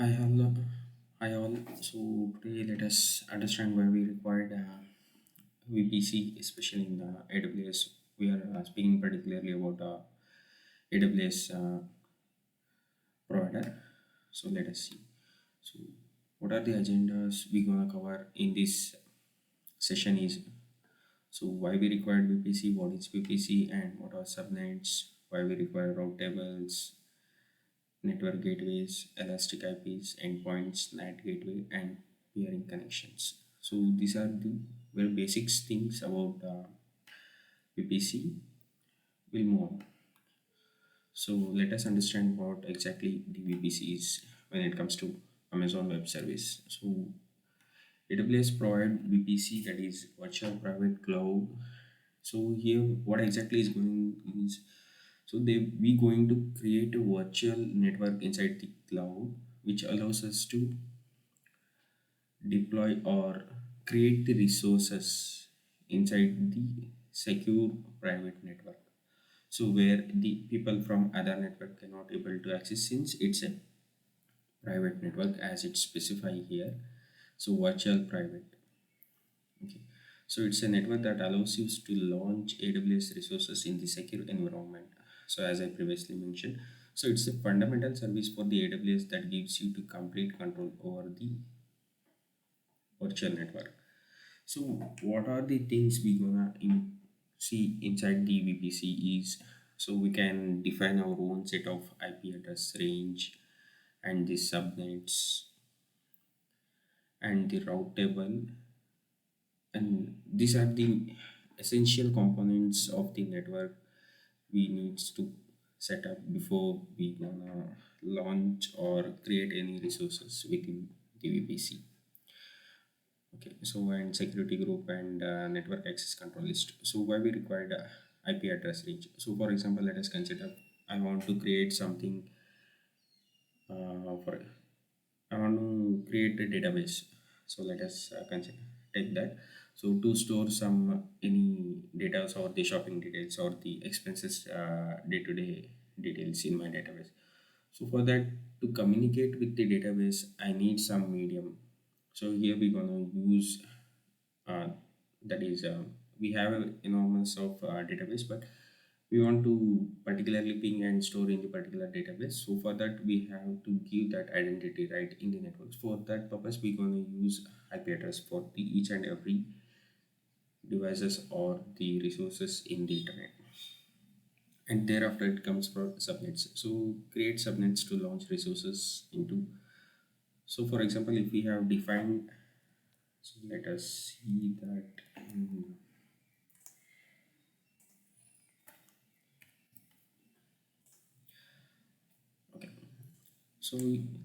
Hi all. Hi all. So today let us understand why we required VPC, especially in the AWS. We are speaking particularly about AWS provider. So let us see. So what are the agendas we gonna cover in this session is why we required VPC, what is VPC, and what are subnets, why we require route tables, network gateways, elastic IPs, endpoints, NAT gateway, and peering connections. So these are the very basic things about VPC. We'll move on. So let us understand what exactly the VPC is when it comes to Amazon Web Service. So AWS provide VPC, that is virtual private cloud. So here what exactly is going is, so we going to create a virtual network inside the cloud which allows us to deploy or create the resources inside the secure private network, so where the people from other network cannot able to access since it's a private network as it's specified here. So virtual private. Okay. So it's a network that allows you to launch AWS resources in the secure environment. So as I previously mentioned, so it's a fundamental service for the AWS that gives you to complete control over the virtual network. So what are the things we gonna see inside the VPC is, so we can define our own set of IP address range and the subnets and the route table, and these are the essential components of the network we needs to set up before we gonna launch or create any resources within the VPC. Okay, so and security group and network access control list. So why we required IP address range. So for example, let us consider I want to create something for I want to create a database. So let us consider take that. So to store some any data or the shopping details or the expenses day-to-day details in my database. So for that, to communicate with the database, I need some medium. So here we're gonna use uh, that is we have an enormous of database, but we want to particularly ping and store in the particular database. So for that we have to give that identity right in the networks. For that purpose we're going to use IP address for the each and every devices or the resources in the internet, and thereafter it comes for subnets. So create subnets to launch resources into. So for example, if we have defined, so let us see that okay. So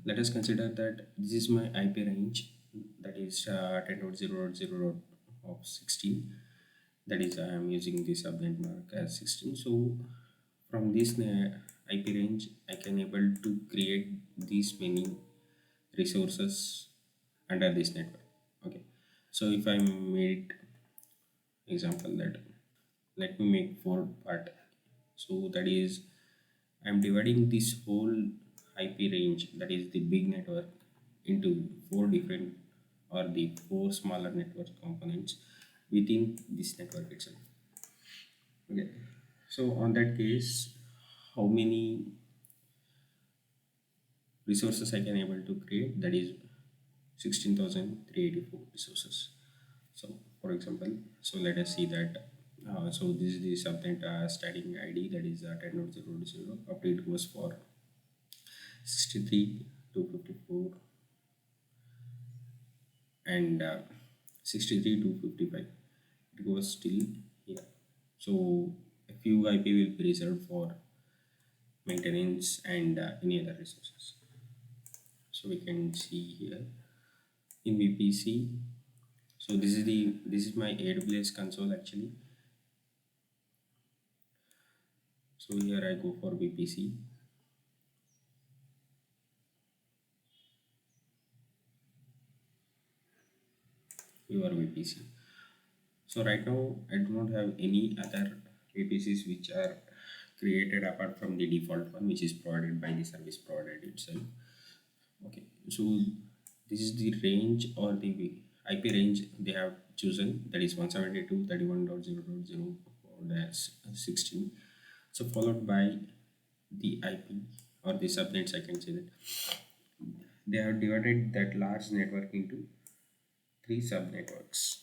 let us consider that this is my IP range, that is 10.0.0 of 16. That is I am using this subnet mark as 16. So from this IP range, I can able to create these many resources under this network. Okay. So if I made example that let me make four part. So that is I'm dividing this whole IP range, that is the big network, into four different or the four smaller network components within this network itself. Okay. So on that case, how many resources I can able to create? That is 16,384 resources. So for example, so let us see that. So this is the subnet starting ID, that is 10.0.0. Update goes for 63 to 54 and 63 to 55. It goes still here. So a few IP will be reserved for maintenance and any other resources. So we can see here in VPC. So this is my AWS console actually. So here I go for VPC. Your VPC. So right now I do not have any other VPCs which are created apart from the default one which is provided by the service provider itself. Okay. So this is the range or the IP range they have chosen, that is 172.31.0.0/16. So followed by the IP or the subnets, I can say that they have divided that large network into three subnetworks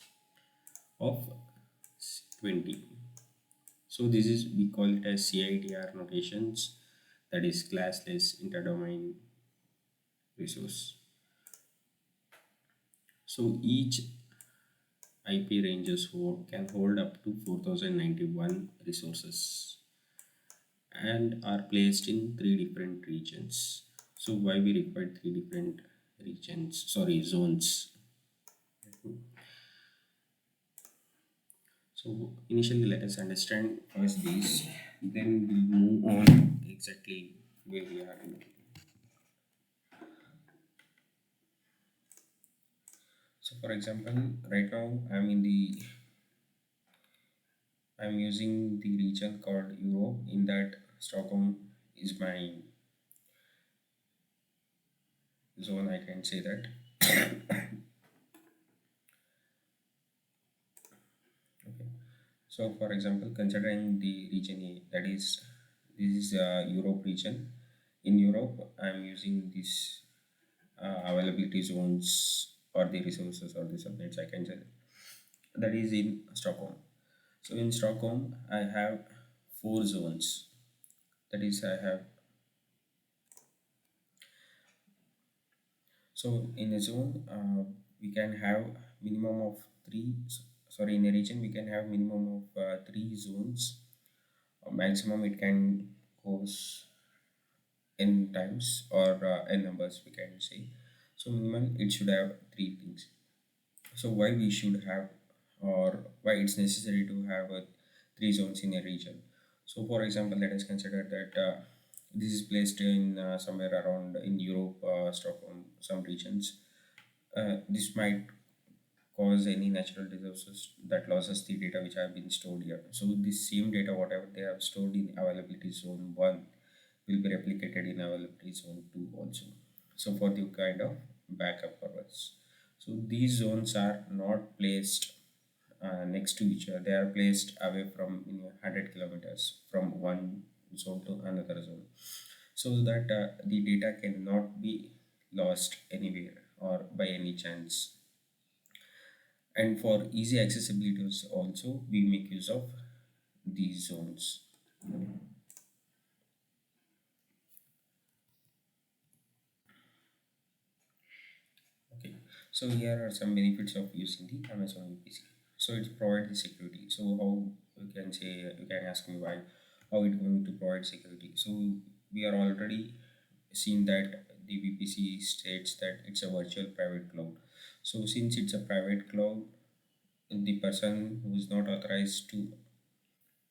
of 20. So this is, we call it as CIDR notations, that is classless interdomain resource. So each IP ranges can hold up to 4091 resources and are placed in three different regions. So why we require three different regions, sorry, zones. So initially let us understand first these, then we'll move on exactly where we are in. So for example, right now I'm using the region called Europe. In that, Stockholm is my zone, I can say that. Okay. So for example, considering the region A, that is, this is Europe region. In Europe, I'm using this availability zones or the resources or the subnets, I can say, that is in Stockholm. So in Stockholm, I have four zones. That is, I have, so in a zone, we can have minimum of three. Sorry, in a region, we can have minimum of three zones. Maximum it can goes n times or n numbers, we can say. So minimum it should have three things. So why we should have, or why it's necessary to have three zones in a region. So for example, let us consider that this is placed in somewhere around in Europe, Stockholm, some regions. This might cause any natural disasters that loses the data which have been stored here. So this same data, whatever they have stored in availability zone 1, will be replicated in availability zone 2 also. So for the kind of backup purpose. So these zones are not placed next to each other. They are placed away from 100 kilometers from one zone to another zone, so that the data cannot be lost anywhere or by any chance. And for easy accessibility also, we make use of these zones. Okay, so here are some benefits of using the Amazon VPC. So it provides the security. So how, you can say, you can ask me why, how it going to provide security. So we are already seen that the VPC states that it's a virtual private cloud. So since it's a private cloud, the person who is not authorized to,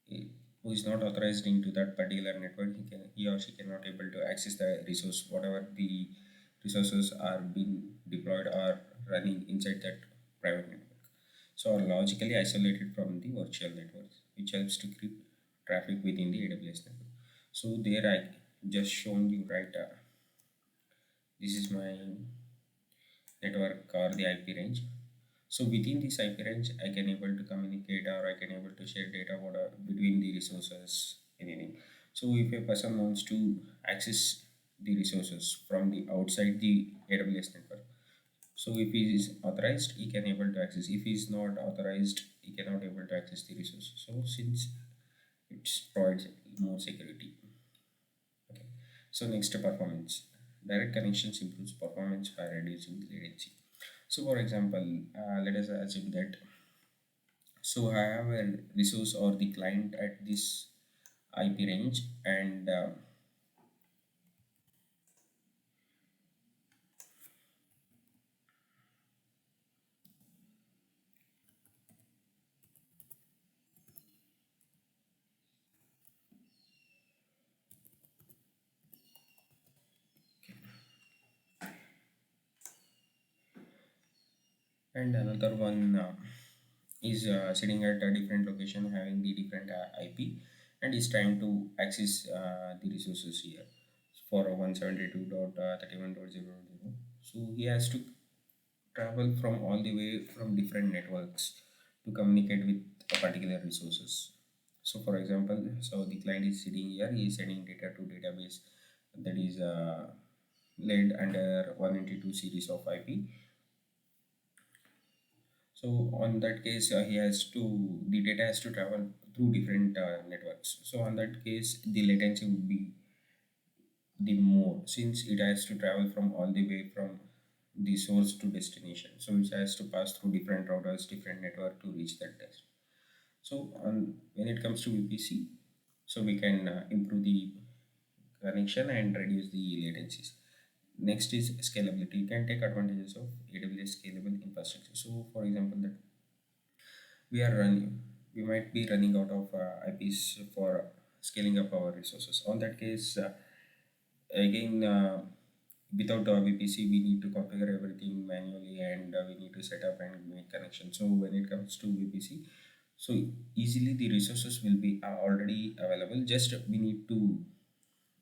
who is not authorized into that particular network, he or she cannot able to access the resource, whatever the resources are being deployed or running inside that private network, so are logically isolated from the virtual networks, which helps to keep traffic within the AWS network. So there I just shown you, right, this is my network or the IP range. So within this IP range, I can able to communicate or I can able to share data between the resources, anything. So if a person wants to access the resources from the outside the AWS network, so if he is authorized, he can able to access. If he is not authorized, he cannot able to access the resources. So since it provides more security. Okay. So next, performance. Direct connections improves performance by reducing latency. So for example, let us assume that, so I have a resource or the client at this IP range, and another one is sitting at a different location having the different IP, and is trying to access the resources here for 172.31.0.0. So he has to travel from all the way from different networks to communicate with a particular resources. So for example, so the client is sitting here, he is sending data to database that is laid under 192 series of IP. So on that case, the data has to travel through different networks. So on that case, the latency would be the more, since it has to travel from all the way from the source to destination. So it has to pass through different routers, different network to reach that test. So when it comes to VPC, so we can improve the connection and reduce the latencies. Next is scalability. You can take advantages of AWS scalable infrastructure. So for example, that we might be running out of IPs for scaling up our resources. On that case, again, without our VPC, we need to configure everything manually, and we need to set up and make connection. So when it comes to VPC, so easily the resources will be already available. Just we need to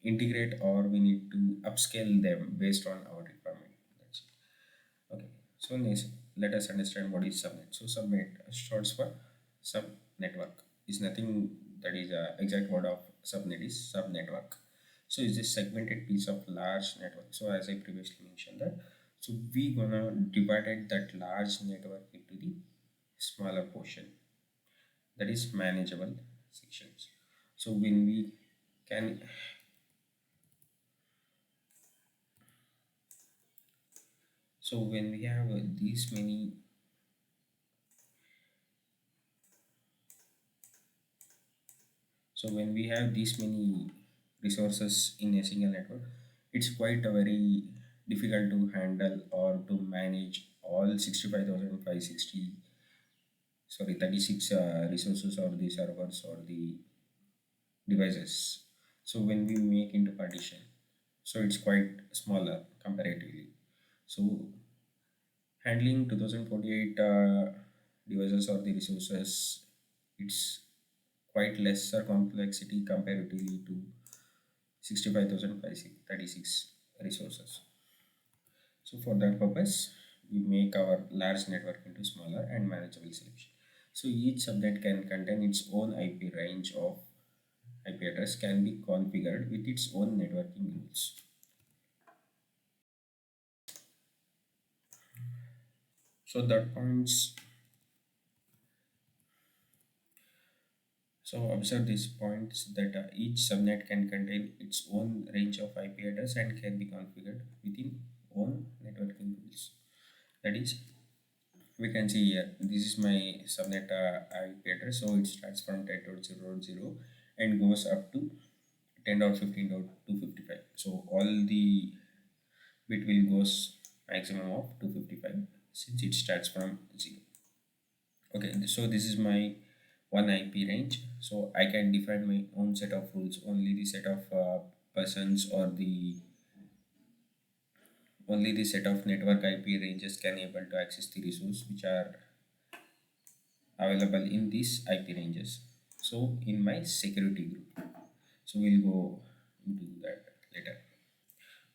integrate, or we need to upscale them based on our requirement. That's it. Okay. So next, let us understand what is subnet. So subnet shorts for sub network. Is nothing, that is a exact word of subnet is sub network. So it's a segmented piece of large network. So as I previously mentioned that, so we gonna divided that large network into the smaller portion, that is manageable sections. So when we can, so when we have these many, so when we have these many resources in a single network, it's quite a very difficult to handle or to manage all 65,560, sorry, 36 resources or the servers or the devices. So when we make into partition, so it's quite smaller comparatively. So handling 2048 devices or the resources, it's quite lesser complexity comparatively to 65,536 resources. So for that purpose, we make our large network into smaller and manageable solution. So each subnet can contain its own IP range of IP address, can be configured with its own networking rules. So that points, so observe these points that each subnet can contain its own range of IP address and can be configured within own networking rules. That is, we can see here, this is my subnet IP address. So it starts from 10.0.0 and goes up to 10.15.255. So all the bit will goes maximum of 255 since it starts from 0. Okay, so this is my one IP range. So I can define my own set of rules. Only the set of persons or the only the set of network IP ranges can able to access the resource which are available in these IP ranges. So in my security group, so we'll go into that later.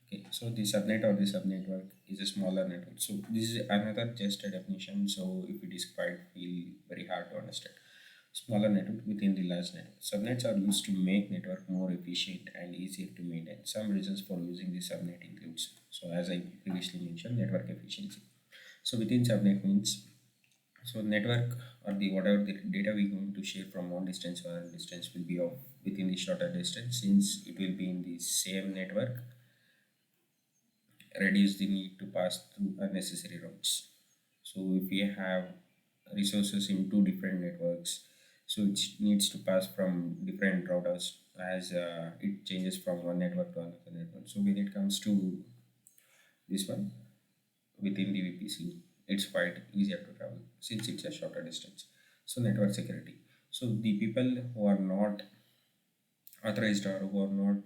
Okay, so the subnet or the subnetwork is a smaller network. So this is another just a definition. So if it is quite feel very hard to understand. Smaller network within the large network. Subnets are used to make network more efficient and easier to maintain. Some reasons for using the subnet includes, so as I previously mentioned, network efficiency. So within subnet means, so network or the whatever the data we going to share from one distance or distance will be of within the shorter distance, since it will be in the same network, reduce the need to pass through unnecessary routes. So if we have resources in two different networks, so it needs to pass from different routers as it changes from one network to another network. So when it comes to this one within the VPC, it's quite easier to travel since it's a shorter distance. So network security. So the people who are not authorized or who are not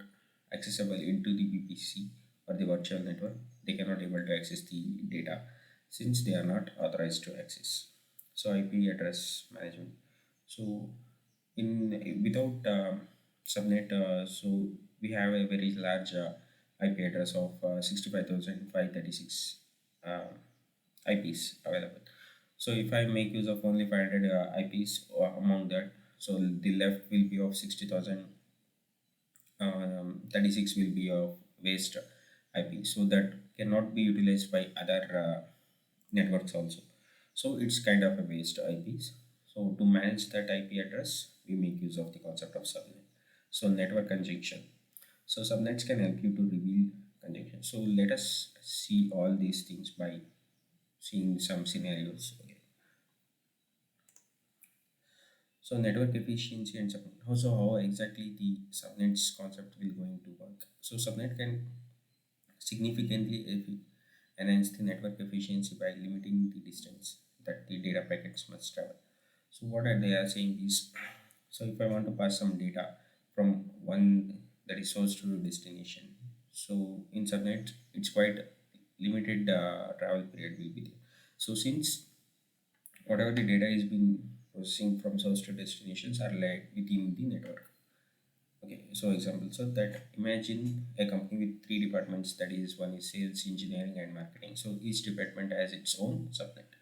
accessible into the VPC or the virtual network, they cannot able to access the data since they are not authorized to access. So IP address management. So in without subnet, so we have a very large IP address of 65,536 uh, IPs available. So if I make use of only 500 IPs among that, so the left will be of 60,000, 36 will be of waste IP. So that cannot be utilized by other networks also. So it's kind of a waste IPs. So to manage that IP address, we make use of the concept of subnet. So network conjunction. So subnets can help you to reveal conjunction. So let us see all these things by seeing some scenarios. Okay. So network efficiency and subnet. Also, how exactly the subnets concept will going to work. So subnet can significantly enhance the network efficiency by limiting the distance that the data packets must travel. So what are they are saying is, so if I want to pass some data from one that is source to destination, so in subnet it's quite limited travel period will be there. So since whatever the data is being processing from source to destinations are laid within the network. Okay, so example, so that imagine a company with three departments, that is one is sales, engineering and marketing. So each department has its own subnet.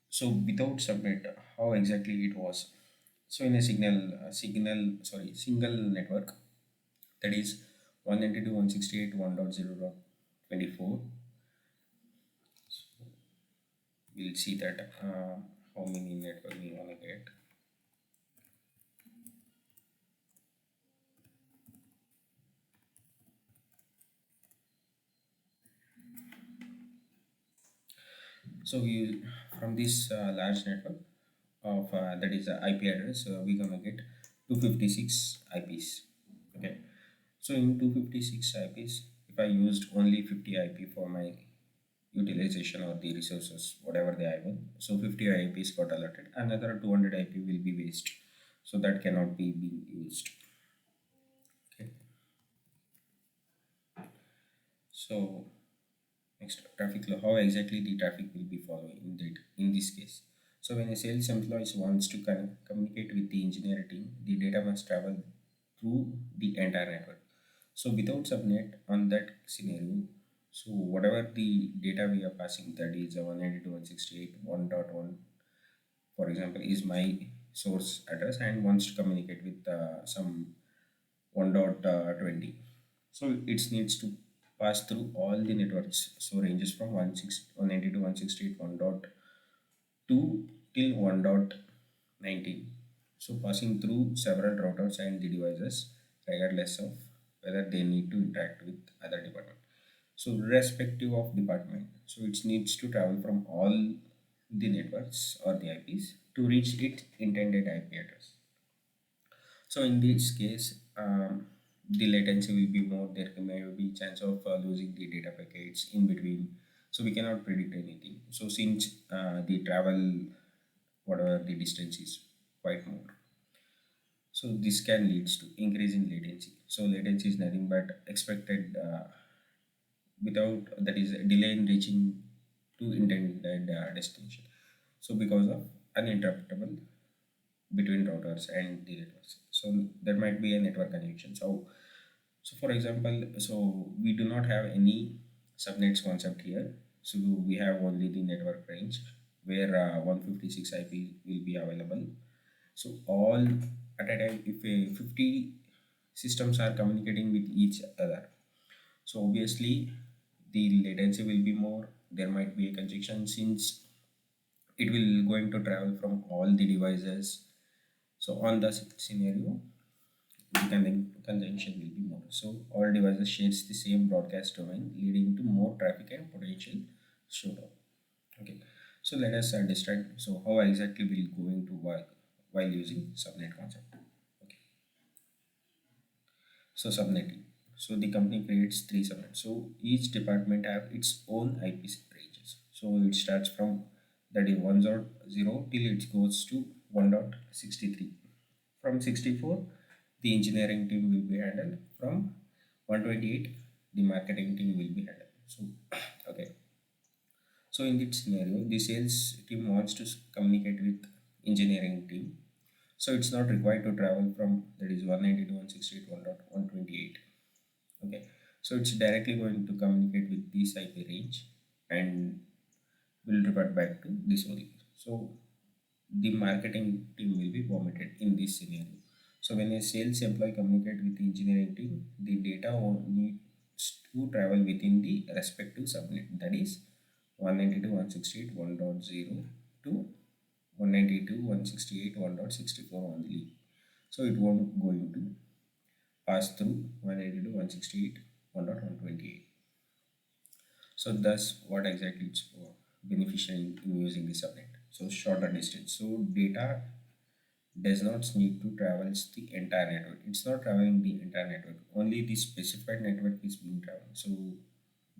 So without subnet, how exactly it was? So in a single network, that is 192.168.1.0.24, we'll see that how many network we want to get. So we from this large network of that is the IP address, we gonna get 256 IPs. Okay, so in 256 IPs, if I used only 50 IP for my utilization or the resources, whatever they have, so 50 IPs got allotted. Another 200 IP will be waste, so that cannot be being used. Okay, so next, traffic law. How exactly the traffic will be following in this case? So when a sales employee wants to communicate with the engineering team, the data must travel through the entire network. So without subnet on that scenario, so whatever the data we are passing, that is 192.168.1.1, for example, is my source address and wants to communicate with some 1.20. So it needs to pass through all the networks. So ranges from 192.168.1.2 till 1.19. So passing through several routers and the devices regardless of whether they need to interact with other department. So irrespective of department, so it needs to travel from all the networks or the IPs to reach its intended IP address. So in this case, the latency will be more. There may be chance of losing the data packets in between. So we cannot predict anything. So since the travel, whatever the distance is quite more. So this can leads to increase in latency. So latency is nothing but expected without, that is a delay in reaching to intended destination. So because of uninterruptible between routers and the networks. So there might be a network connection. So for example, so we do not have any subnets concept here. So we have only the network range where 156 IP will be available. So all at a time, if 50 systems are communicating with each other, so obviously the latency will be more. There might be a congestion since it will going to travel from all the devices. So on the scenario, the conjunction will be more. So all devices shares the same broadcast domain, leading to more traffic and potential slowdown. Okay, so let us understand. So how exactly will going to work while using subnet concept. Okay, so subnetting. So the company creates three subnets. So each department have its own IP ranges. So it starts from that is 1.0 till it goes to 1.63. From 64, the engineering team will be handled. From 128, the marketing team will be handled. So, okay. So in this scenario, the sales team wants to communicate with engineering team. So it's not required to travel from that is 192.168.1.128. Okay. So it's directly going to communicate with this IP range and will revert back to this only. So the marketing team will be vomited in this scenario. So when a sales employee communicate with the engineering team, the data needs to travel within the respective subnet. That is 192.168.1.0 to 192.168.1.64 only. So it won't going to pass through 192.168.1.128. So thus, what exactly it's beneficial in using the subnet. So shorter distance. So data does not need to travel the entire network. It's not traveling the entire network. Only the specified network is being traveled. So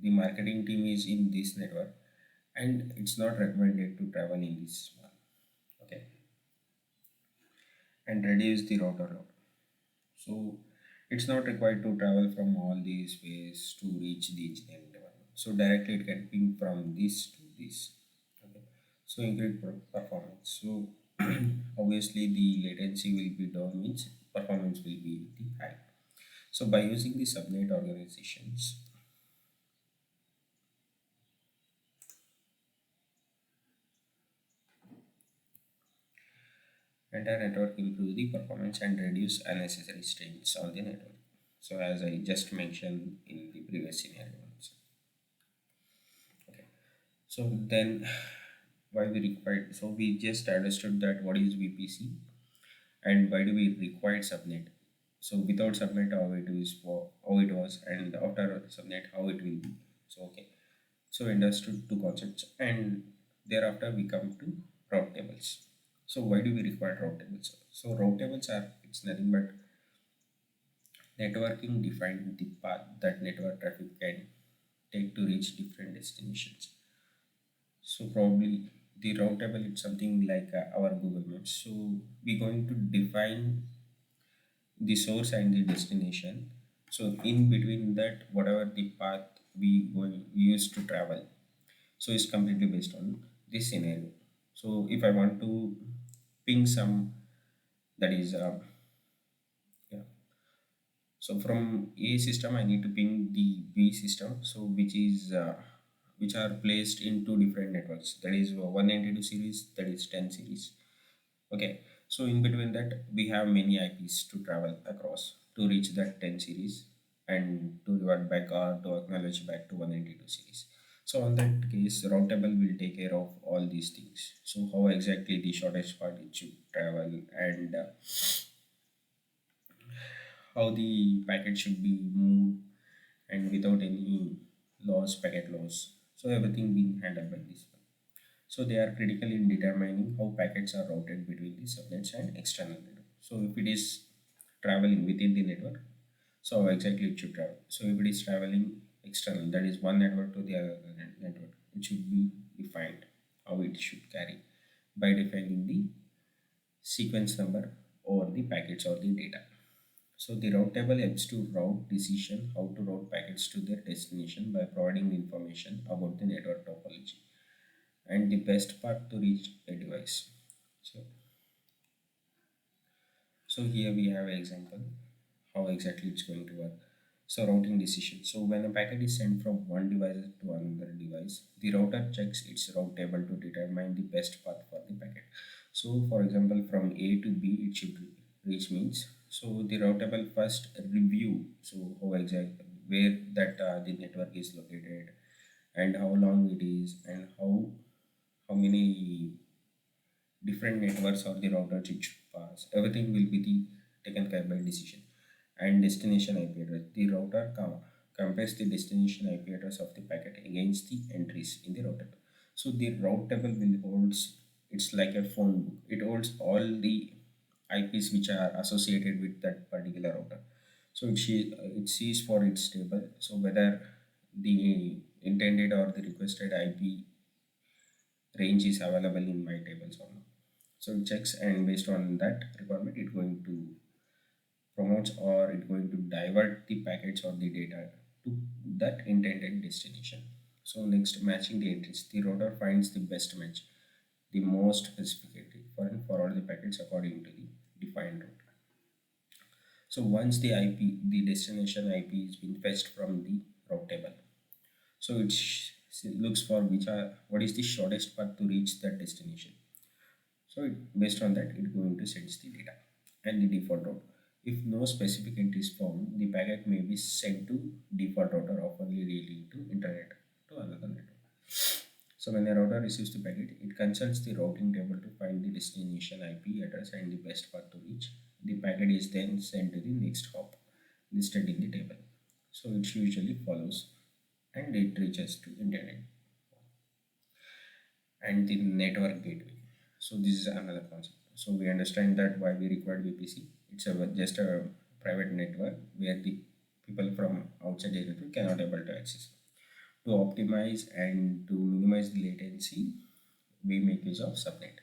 the marketing team is in this network, and it's not recommended to travel in this one. Okay, and reduce the router load. So it's not required to travel from all these ways to reach the engineering department. So directly it can ping from this to this. Okay. So increase performance. So obviously the latency will be down means performance will be the high. So by using the subnet organizations, entire network improve the performance and reduce unnecessary strains on the network. So as I just mentioned in the previous scenario. Okay. So then why we require, so we just understood that what is VPC and why do we require subnet. So without subnet how it is how it was, and after subnet how it will be. So okay. So we understood two concepts, and thereafter we come to route tables. So why do we require route tables? So route tables are, it's nothing but networking define the path that network traffic can take to reach different destinations. So probably the route table is something like our Google Maps. So we're going to define the source and the destination. So in between that, whatever the path we use to travel, so it's completely based on this scenario. So if I want to ping some, that is yeah. So from A system, I need to ping the B system. So which are placed in two different networks. That is 192 series. That is 10 series. Okay. So in between that, we have many IPs to travel across to reach that 10 series and to revert back or to acknowledge back to 192 series. So on that case, route table will take care of all these things. So how exactly the shortest part it should travel, and how the packet should be moved and without any loss, packet loss. So everything being handled by this one. So they are critical in determining how packets are routed between the subnets and external network. So if it is traveling within the network, so how exactly it should travel. So if it is traveling external, that is one network to the other network, it should be defined how it should carry by defining the sequence number or the packets or the data. So the route table helps to route decision how to route packets to their destination by providing the information about the network topology and the best path to reach a device. So, so here we have an example how exactly it's going to work. So routing decision. So when a packet is sent from one device to another device, the router checks its route table to determine the best path for the packet. So for example, from A to B, it should reach means. So the route table first review. So how exact where that the network is located, and how long it is, and how many different networks or the routers it should pass. Everything will be the taken care by decision. And destination IP address. The router compares the destination IP address of the packet against the entries in the router. So the route table will holds, it's like a phone book. It holds all the IPs which are associated with that particular router. So it sees for its table. So whether the intended or the requested IP range is available in my tables or not. So it checks, and based on that requirement, it's going to promote or it's going to divert the packets or the data to that intended destination. So next, matching the entries. The router finds the best match, the most specific for and forward the packets according to the defined route. So once the IP, the destination IP is being fetched from the route table, so it looks for which are what is the shortest path to reach that destination. So based on that, it going to send the data and the default route. If no specific entry is found, the packet may be sent to default router, often leading to internet to another network. So when the router receives the packet, it consults the routing table to find the destination IP address and the best path to reach. The packet is then sent to the next hop listed in the table. So it usually follows and it reaches to internet and the network gateway. So this is another concept. So we understand that why we require VPC. It's just a private network where the people from outside the network cannot able to access. To optimize and to minimize the latency, we make use of subnet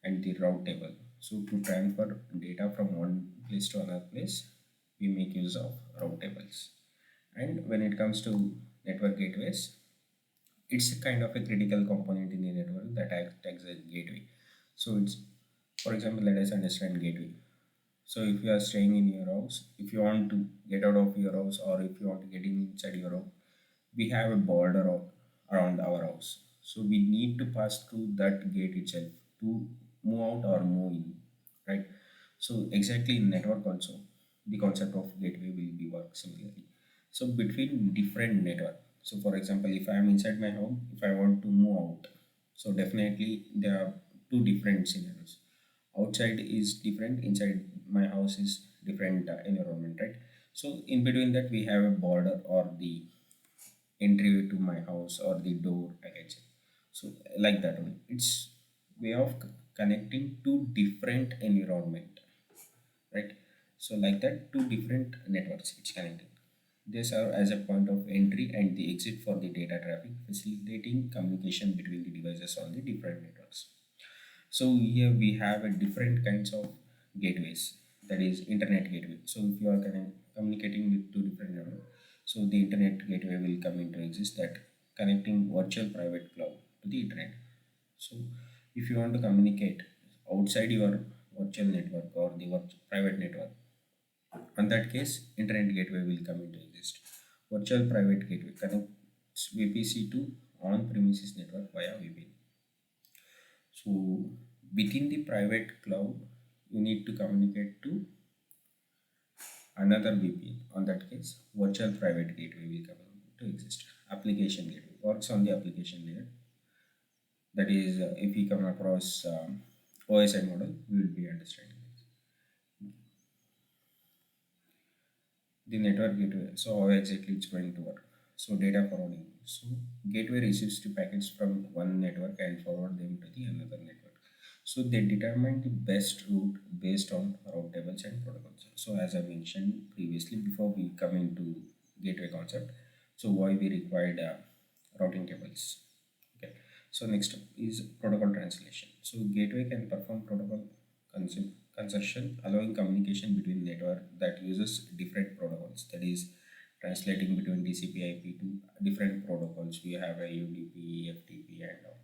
and the route table. So to transfer data from one place to another place, we make use of route tables. And when it comes to network gateways, it's a kind of a critical component in the network that acts as a gateway. So it's, for example, let us understand gateway. So if you are staying in your house, if you want to get out of your house or if you want to get inside your house, we have a border around our house. So we need to pass through that gate itself to move out or move in, right? So exactly in network also, the concept of gateway will be work similarly. So between different network. So for example, if I am inside my home, if I want to move out, so definitely there are two different scenarios. Outside is different, inside my house is different environment, right? So in between that we have a border or the entry to my house or the door, I can say. So like that only. It's way of connecting two different environment, right? So like that, two different networks it's connecting. They serve as a point of entry and the exit for the data traffic, facilitating communication between the devices on the different networks. So here we have a different kinds of gateways, that is internet gateway. So if you are communicating with two different networks, so the internet gateway will come into exist, that connecting virtual private cloud to the internet. So if you want to communicate outside your virtual network or the private network, in that case, internet gateway will come into exist. Virtual private gateway connects VPC to on-premises network via VPN. So within the private cloud, you need to communicate to another VPN. On that case, virtual private gateway will come to exist. Application gateway works on the application layer. That is, if we come across OSI model, we will be understanding this. The network gateway. So how exactly it's going to work? So data forwarding. So gateway receives the packets from one network and forward them to the another network. So they determine the best route based on route tables and protocols. So as I mentioned previously, before we come into gateway concept, so why we required routing tables. Okay. So next up is protocol translation. So gateway can perform protocol consortium, allowing communication between network that uses different protocols. That is, translating between TCP/IP to different protocols. We have a UDP, FTP, and all.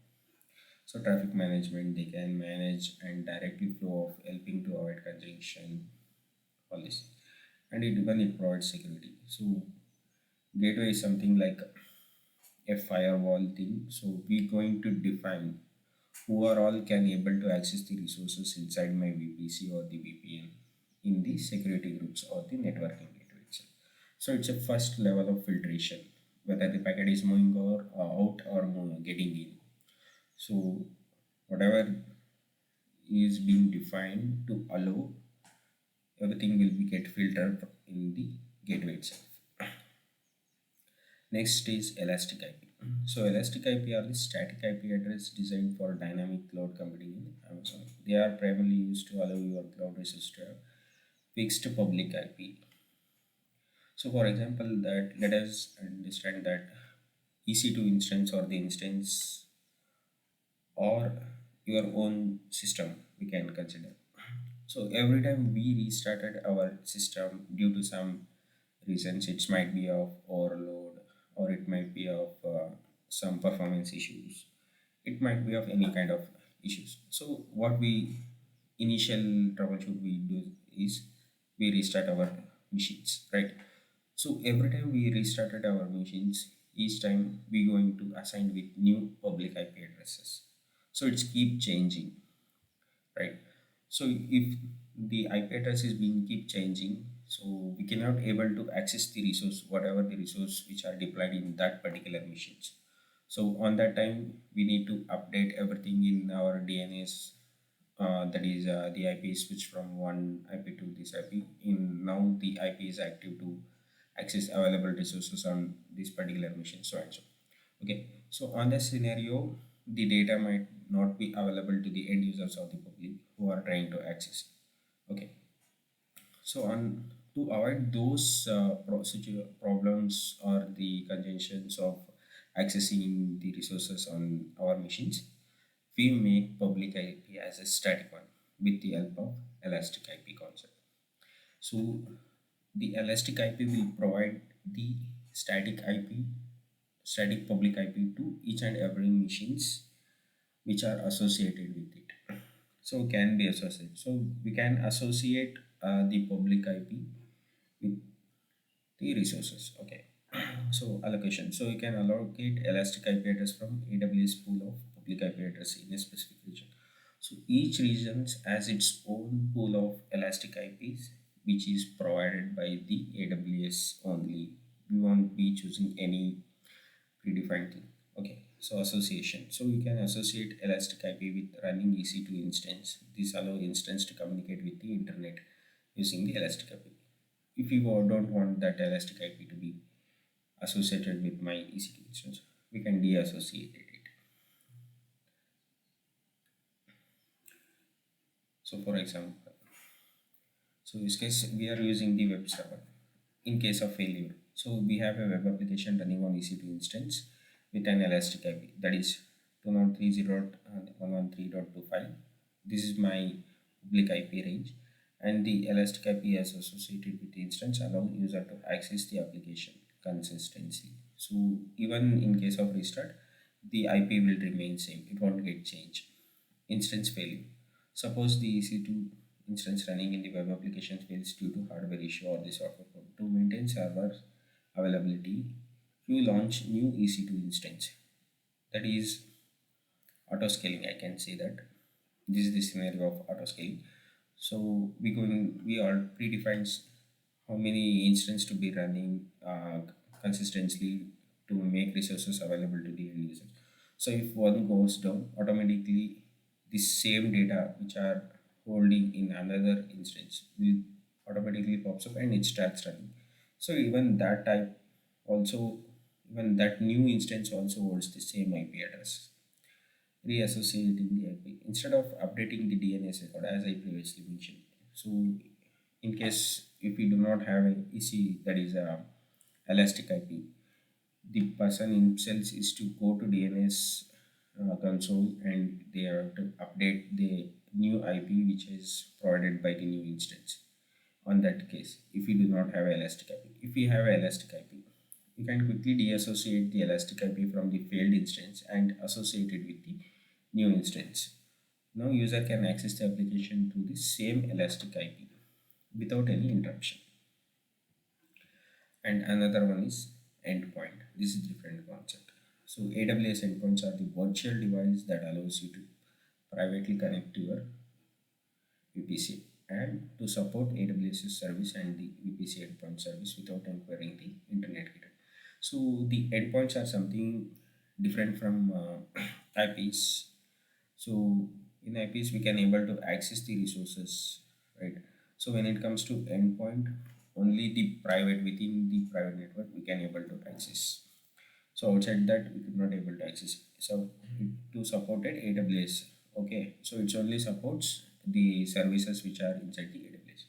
So traffic management, they can manage and directly flow of helping to avoid congestion, all this. And it provides security. So gateway is something like a firewall thing. So we're going to define who are all can able to access the resources inside my VPC or the VPN in the security groups or the networking gateway itself. So it's a first level of filtration, whether the packet is moving or out or getting in. So whatever is being defined to allow, everything will be get filtered in the gateway itself. Next is elastic IP. So elastic IP are the static IP address designed for dynamic cloud computing in Amazon. They are primarily used to allow your cloud resource to have fixed public IP. So for example, that let us understand that EC2 instance or the instance or your own system we can consider. So every time we restarted our system due to some reasons, it might be of overload or it might be of some performance issues, it might be of any kind of issues. So what we initial troubleshoot we do is we restart our machines, right? So every time we restarted our machines, each time we going to assign with new public IP addresses. So it's keep changing, right? So if the IP address is being keep changing, so we cannot able to access the resource, whatever the resource which are deployed in that particular machines. So on that time, we need to update everything in our DNS. That is, the IP is switched from one IP to this IP. In now, the IP is active to access available resources on this particular machine, so and so. Okay, so on this scenario, the data might not be available to the end users of the public who are trying to access it. Okay, so on to avoid those problems or the congestions of accessing the resources on our machines, we make public IP as a static one with the help of elastic IP concept. So the elastic IP will provide the static IP, static public IP to each and every machines which are associated with it. So can be associated. So we can associate the public IP with the resources. Okay. So allocation. So you can allocate elastic IP address from AWS pool of public IP address in a specific region. So each region has its own pool of elastic IPs, which is provided by the AWS only. We won't be choosing any predefined thing. Okay, so association. So we can associate elastic IP with running EC2 instance. This allow instance to communicate with the internet using the elastic IP. If you don't want that elastic IP to be associated with my EC2 instance, we can deassociate it. So for example, so in this case we are using the web server in case of failure. So we have a web application running on EC2 instance with an elastic IP, that is 203.113.25. This is my public IP range, and the elastic IP is associated with the instance allow user to access the application consistently. So even in case of restart, the IP will remain same. It won't get changed. Instance failure. Suppose the EC2 instance running in the web application fails due to hardware issue or the software problem. To maintain server availability, you launch new EC2 instance. That is auto scaling. I can say that this is the scenario of auto scaling. So we all predefines how many instances to be running consistently to make resources available to the end user. So if one goes down, automatically the same data which are holding in another instance will automatically pops up and it starts running. So even that type also, even that new instance also holds the same IP address, reassociating the IP instead of updating the DNS record as I previously mentioned. So in case if we do not have a EC, that is a elastic IP, the person himself is to go to DNS console and they have to update the new IP which is provided by the new instance. On that case, if you do not have elastic IP, if you have elastic IP, you can quickly deassociate the elastic IP from the failed instance and associate it with the new instance. Now user can access the application through the same elastic IP without any interruption. And another one is endpoint. This is different concept. So AWS endpoints are the virtual device that allows you to privately connect to your VPC and to support AWS service and the VPC endpoint service without requiring the internet gateway. So the endpoints are something different from IPs. So in IPs we can able to access the resources, right? So when it comes to endpoint, only the private within the private network we can able to access. So outside that we could not able to access. So to support it AWS. Okay, so it only supports the services which are inside the AWS.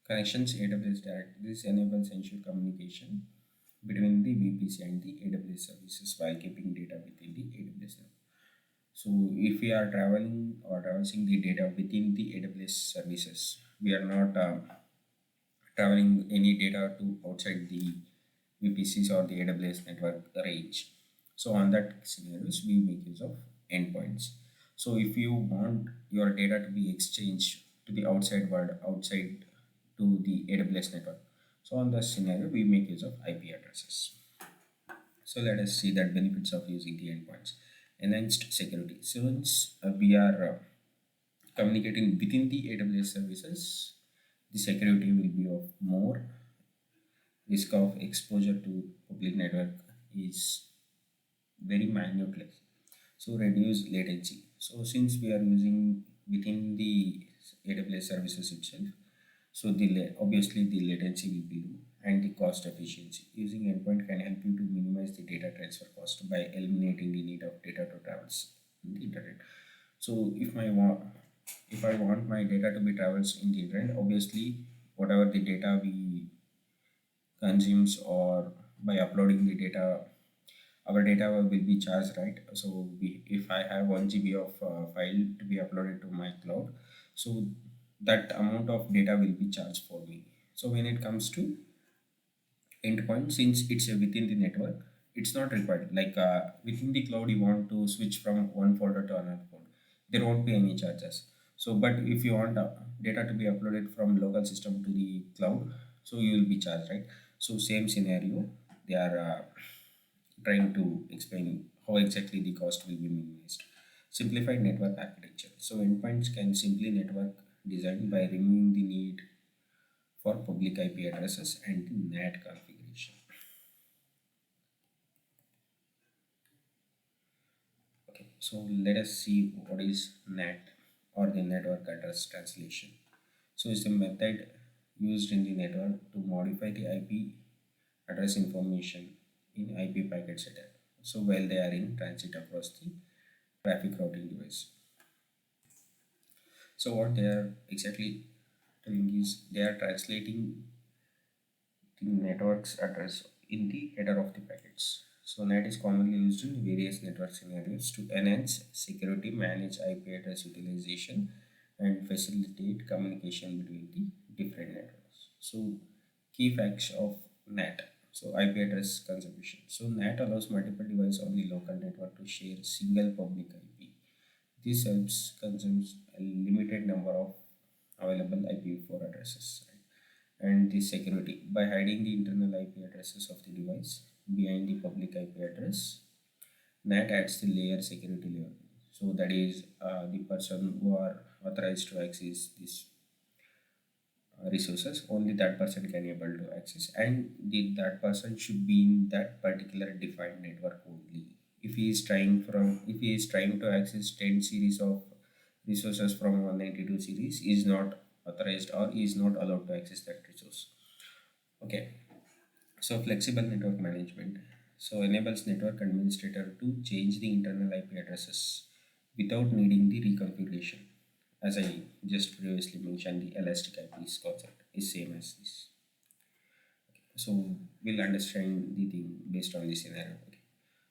Connections AWS direct. This enables ensure communication between the VPC and the AWS services while keeping data within the AWS network. So if we are traveling or traversing the data within the AWS services, we are not traveling any data to outside the VPCs or the AWS network range. So on that scenarios, we make use of endpoints. So if you want your data to be exchanged to the outside world, outside to the AWS network, so on the scenario, we make use of IP addresses. So let us see that benefits of using the endpoints. Enhanced security. So once we are communicating within the AWS services, the security will be of more. Risk of exposure to public network is very minute less. So reduce latency. So since we are using within the AWS services itself, so obviously the latency will be low and the cost efficiency. Using endpoint can help you to minimize the data transfer cost by eliminating the need of data to travels in the internet. So if I want my data to be travels in the internet, obviously whatever the data we consumes or by uploading the data, our data will be charged, right? So if I have 1 GB of file to be uploaded to my cloud, so that amount of data will be charged for me. So when it comes to endpoint, since it's within the network, it's not required. Like within the cloud, you want to switch from one folder to another folder, there won't be any charges. So but if you want data to be uploaded from local system to the cloud, so you will be charged, right? So same scenario, they are trying to explain how exactly the cost will be minimized. Simplified network architecture. So endpoints can simply network design by removing the need for public IP addresses and the NAT configuration. Okay, so let us see what is NAT or the network address translation. So it's a method used in the network to modify the IP address information in IP packet setup. So while they are in transit across the traffic routing device. So what they are exactly doing is they are translating the network's address in the header of the packets. So NAT is commonly used in various network scenarios to enhance security, manage IP address utilization, and facilitate communication between the different networks. So key facts of NAT. So IP address consumption. So NAT allows multiple devices on the local network to share single public IP. This helps consumes a limited number of available IPv4 addresses. And the security by hiding the internal IP addresses of the device behind the public IP address, NAT adds the layer security layer. So that is the person who are authorized to access these resources, only that person can able to access, and that person should be in that particular defined network only. If he is trying to access 10 series of resources from 192 series, is not authorized or is not allowed to access that resource. Okay, so flexible network management. So enables network administrator to change the internal IP addresses without needing the reconfiguration. As I just previously mentioned, the elastic IPs concept is same as this. So we'll understand the thing based on this scenario. Okay.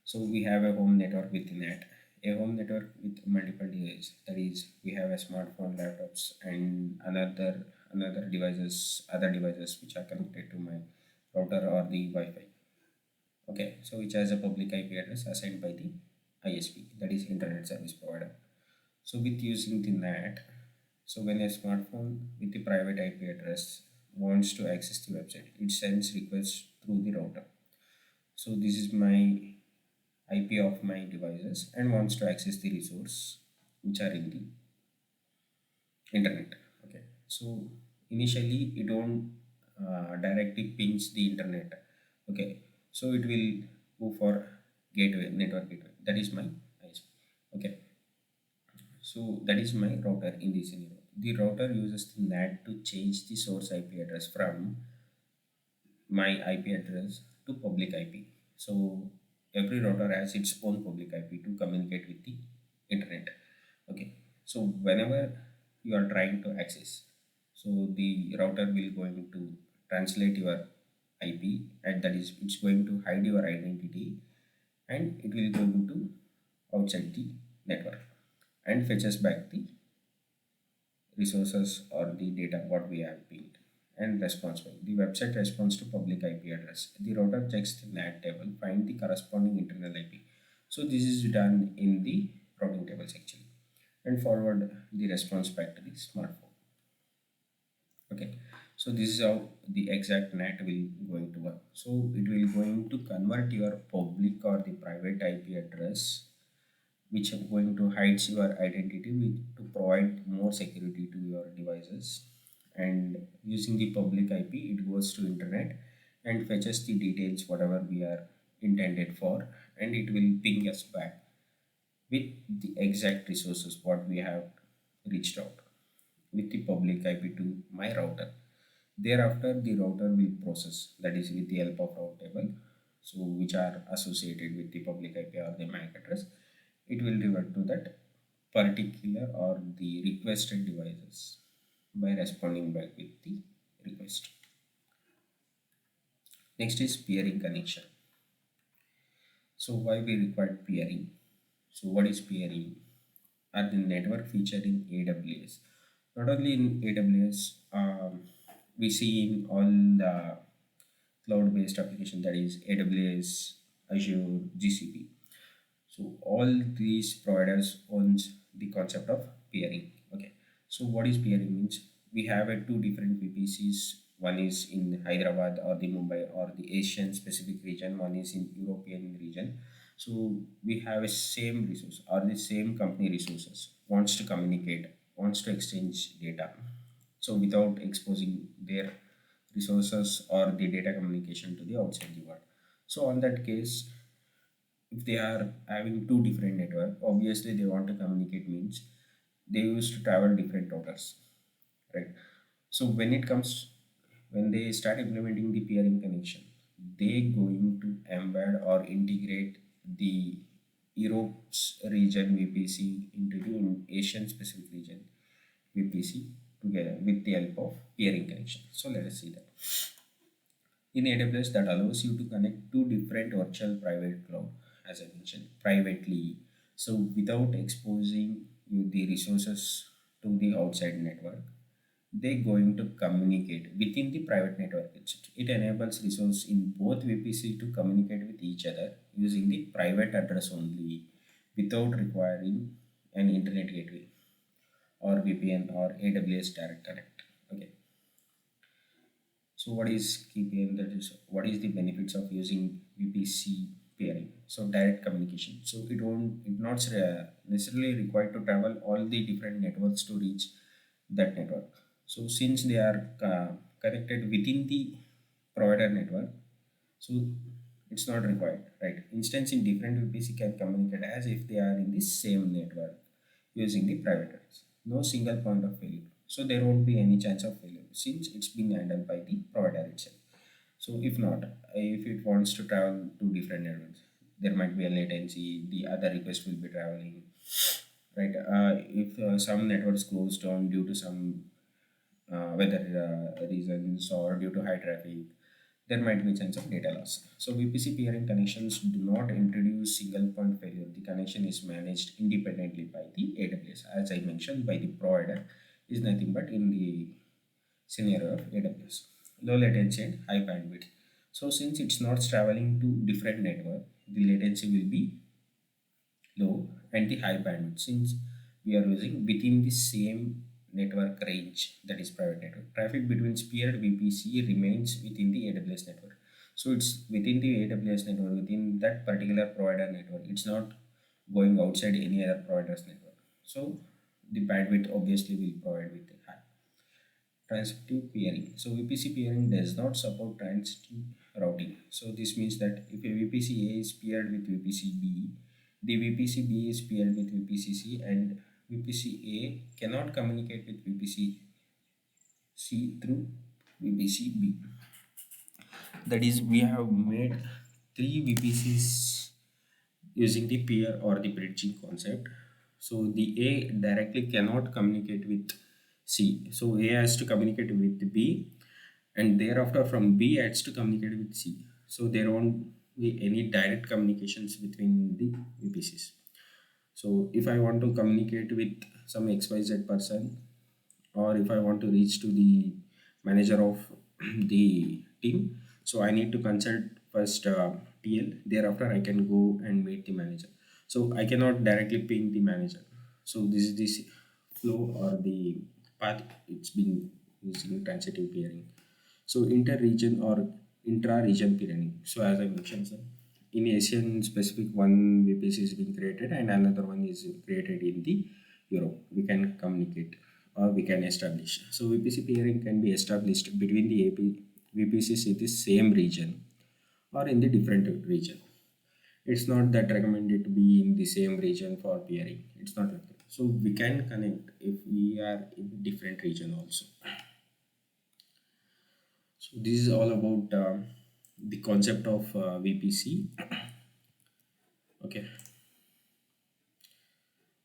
So we have a home network with NAT, a home network with multiple devices. That is, we have a smartphone, laptops, and another devices, other devices which are connected to my router or the Wi-Fi. Okay, so which has a public IP address assigned by the ISP, that is Internet Service Provider. So with using the NAT, so when a smartphone with the private IP address wants to access the website, it sends requests through the router. So this is my IP of my devices and wants to access the resource which are in the internet. Okay, so initially it won't directly pinch the internet. Okay, so it will go for gateway, network gateway, that is my ISP. Okay, so that is my router in this scenario. The router uses the NAT to change the source IP address from my IP address to public IP. So every router has its own public IP to communicate with the internet. Okay, so whenever you are trying to access, so the router will going to translate your IP, and that is it's going to hide your identity, and it will going to outside the network and fetches back the resources or the data what we have built and response by the website responds to public IP address. The router checks the NAT table, find the corresponding internal IP. So this is done in the routing tables actually. and forward the response back to the smartphone. Okay, so this is how the exact NAT will going to work. So it will going to convert your public or the private IP address, which are going to hide your identity to provide more security to your devices. And using the public IP, it goes to internet and fetches the details whatever we are intended for, and it will ping us back with the exact resources what we have reached out with the public IP to my router. Thereafter, the router will process, that is with the help of route table, so which are associated with the public IP or the MAC address. It will revert to that particular or the requested devices by responding back with the request. Next is peering connection. So why we require peering? So what is peering? Are the network feature in AWS. Not only in AWS, we see in all the cloud-based application, that is AWS, Azure, GCP. So all these providers owns the concept of peering. Okay. So what is peering means? We have two different VPCs. One is in Hyderabad or the Mumbai or the Asian specific region. One is in European region. So we have a same resource or the same company resources wants to communicate, wants to exchange data. So without exposing their resources or the data communication to the outside the world. So on that case, if they are having two different network, obviously they want to communicate means they used to travel different routers, right? So when they start implementing the peering connection, they going to embed or integrate the Europe's region VPC into the Asian specific region VPC together with the help of peering connection. So let us see that. In AWS, that allows you to connect two different virtual private cloud, as I mentioned, privately. So without exposing you the resources to the outside network, they going to communicate within the private network. It enables resource in both VPC to communicate with each other using the private address only without requiring an internet gateway or VPN or AWS direct connect. Okay. So what is KPN? That is what is the benefits of using VPC peering? So direct communication. So it not necessarily required to travel all the different networks to reach that network. So since they are connected within the provider network, so it's not required, right? Instance in different VPC can communicate as if they are in the same network using the private address. No single point of failure. So there won't be any chance of failure since it's been handled by the provider itself. So if not, if it wants to travel to different networks, there might be a latency. The other request will be traveling, right? If some networks close down due to some weather reasons or due to high traffic, there might be chance of data loss. So VPC peering connections do not introduce single point failure. The connection is managed independently by the AWS, as I mentioned, by the provider is nothing but in the scenario of AWS. Low latency and high bandwidth. So since it's not traveling to different network, the latency will be low and the high bandwidth since we are using within the same network range, that is private network. Traffic between peered VPC remains within the AWS network. So it's within the AWS network, within that particular provider network. It's not going outside any other provider's network. So the bandwidth obviously will provide with the high. Transitive peering. So VPC peering does not support transitive routing. So this means that if a VPC A is paired with VPC B, the VPC B is paired with VPC C, and VPC A cannot communicate with VPC C through VPC B. That is, we have made three VPCs using the peer or the bridging concept. So the A directly cannot communicate with C. So A has to communicate with B, and thereafter from B has to communicate with C. So there won't be any direct communications between the VPCs. So if I want to communicate with some XYZ person, or if I want to reach to the manager of the team, so I need to consult first TL. Thereafter, I can go and meet the manager. So I cannot directly ping the manager. So this is this flow or the path it's been using transitive peering. So inter-region or intra-region peering. So as I mentioned, sir, in Asian specific one VPC is being created and another one is created in the Europe. We can communicate or we can establish. So VPC peering can be established between the VPCs in the same region or in the different region. It's not that recommended to be in the same region for peering. It's not like that. So we can connect if we are in different region also. So this is all about the concept of VPC. Okay.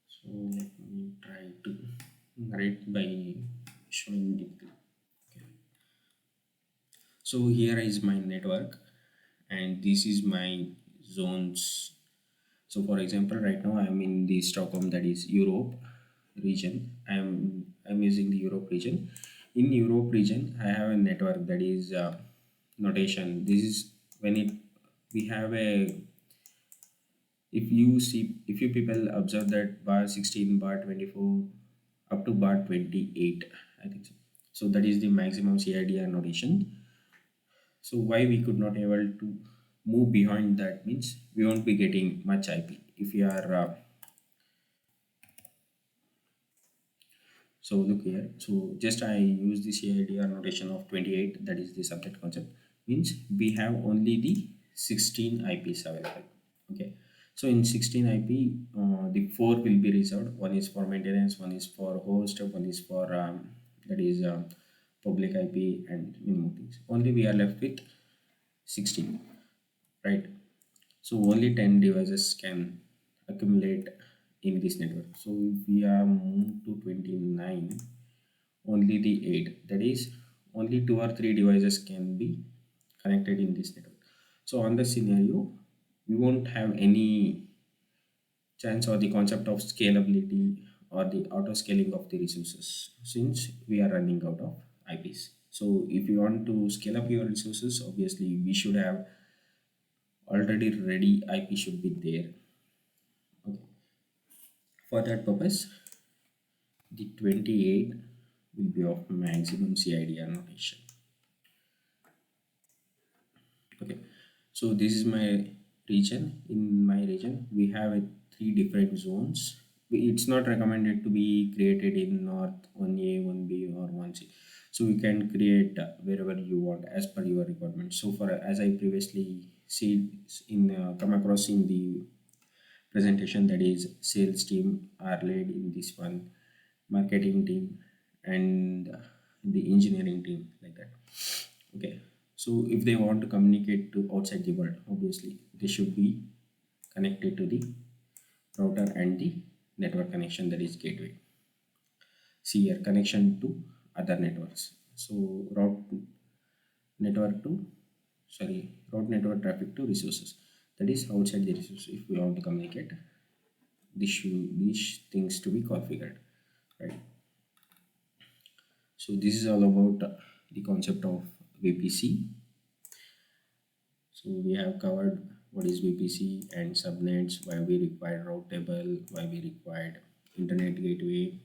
So let me try to narrate by showing the. Okay. So here is my network, and this is my zones. So for example, right now I'm in the Stockholm, that is Europe region. I'm using the Europe region. In Europe region, I have a network that is notation. This is when it we have a if you people observe that bar 16, bar 24, up to bar 28, I think so. So that is the maximum CIDR notation. So why we could not able to move behind that means we won't be getting much IP. If you are so look here. So just I use the CIDR notation of 28. That is the subject concept. Means we have only the 16 IPs available. Okay. So in 16 IP, the four will be reserved. One is for maintenance, one is for host, one is for that is public IP and many more things. Only we are left with 16, right? So only 10 devices can accumulate in this network. So if we are moved to 29, only the 8, that is only 2 or 3 devices can be connected in this network. So on the scenario, we won't have any chance or the concept of scalability or the auto scaling of the resources since we are running out of IPs. So if you want to scale up your resources, obviously we should have already ready IP should be there. Okay. For that purpose, the 28 will be of maximum CIDR notation. Okay. So this is my region. In my region, we have three different zones. It's not recommended to be created in North 1A, 1B, or 1C. So we can create wherever you want as per your requirement. So for as I previously see in come across in the presentation, that is sales team are led in this one, marketing team, and the engineering team, like that. Okay. So if they want to communicate to outside the world, obviously they should be connected to the router and the network connection, that is gateway. See here, connection to other networks. So network to route network traffic to resources, that is outside the resource. If we want to communicate, these things to be configured, right? So this is all about the concept of VPC. So we have covered what is VPC and subnets, why we require route table, why we required internet gateway,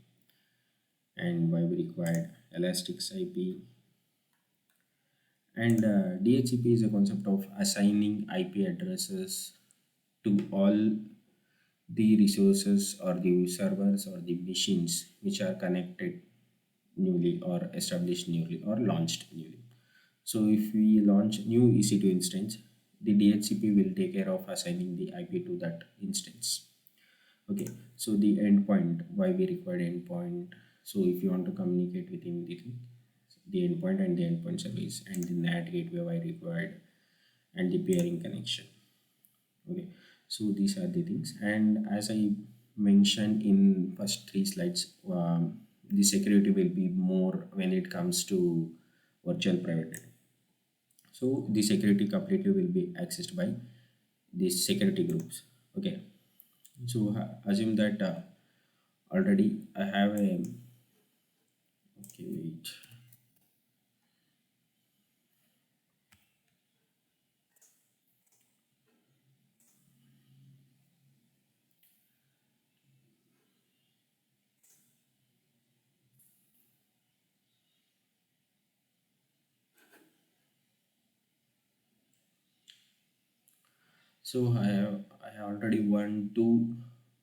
and why we required Elastic's IP. And DHCP is a concept of assigning IP addresses to all the resources or the servers or the machines which are connected newly or established newly or launched newly. So if we launch new EC2 instance, the DHCP will take care of assigning the IP to that instance. Okay, so the endpoint, why we require endpoint. So if you want to communicate within the endpoint and the endpoint service, and the NAT gateway why required, and the peering connection. Okay, so these are the things, and as I mentioned in first three slides, the security will be more when it comes to virtual private network. So the security completely will be accessed by these security groups. Okay, so assume that already I have a okay wait. So I have already won two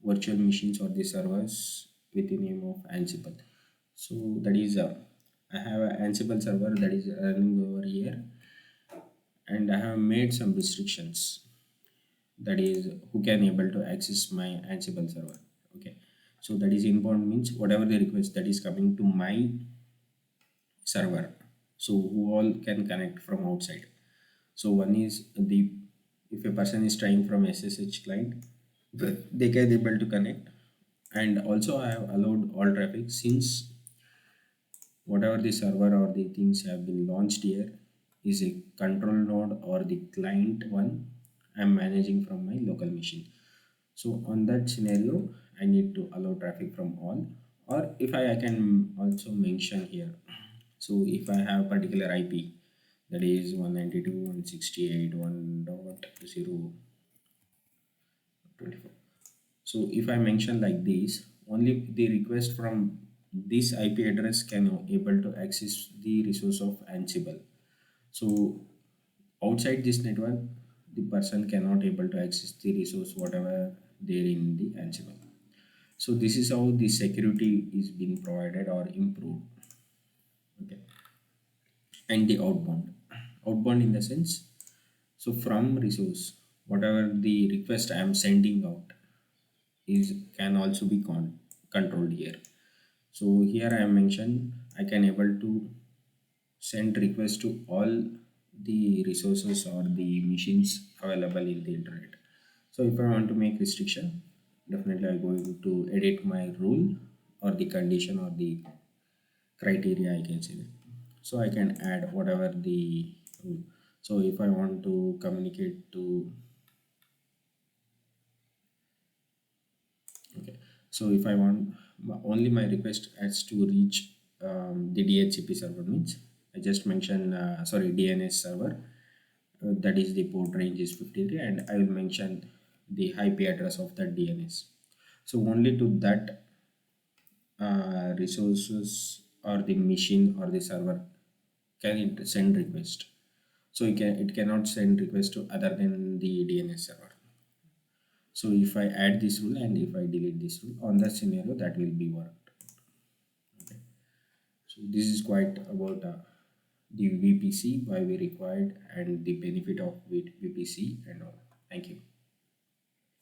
virtual machines or the servers with the name of Ansible. So that is I have an Ansible server that is running over here, and I have made some restrictions, that is who can able to access my Ansible server. Okay, so that is inbound means whatever the request that is coming to my server, so who all can connect from outside. So one is the, if a person is trying from SSH client, they can able to connect. And also I have allowed all traffic, since whatever the server or the things have been launched here is a control node or the client one I'm managing from my local machine. So on that scenario, I need to allow traffic from all, or if I can also mention here. So if I have particular IP, that is 192.168.1.0.24. So if I mention like this, only the request from this IP address can able to access the resource of Ansible. So outside this network, the person cannot able to access the resource whatever there in the Ansible. So this is how the security is being provided or improved. Okay, and the outbound in the sense, so from resource, whatever the request I am sending out is can also be controlled here. So here I am mentioned I can able to send request to all the resources or the machines available in the internet. So if I want to make restriction, definitely I'm going to edit my rule or the condition or the criteria, I can say that. So I can add whatever the rule. So if I want to communicate to, okay, so if I want only my request has to reach the DHCP server means I just mention sorry, DNS server, that is the port range is 53, and I will mention the IP address of that DNS. So only to that resources or the machine or the server can it send request. So it cannot send request to other than the DNS server. So if I add this rule and if I delete this rule on that scenario, that will be worked. Okay. So this is quite about the VPC, why we required, and the benefit of VPC and all. Thank you.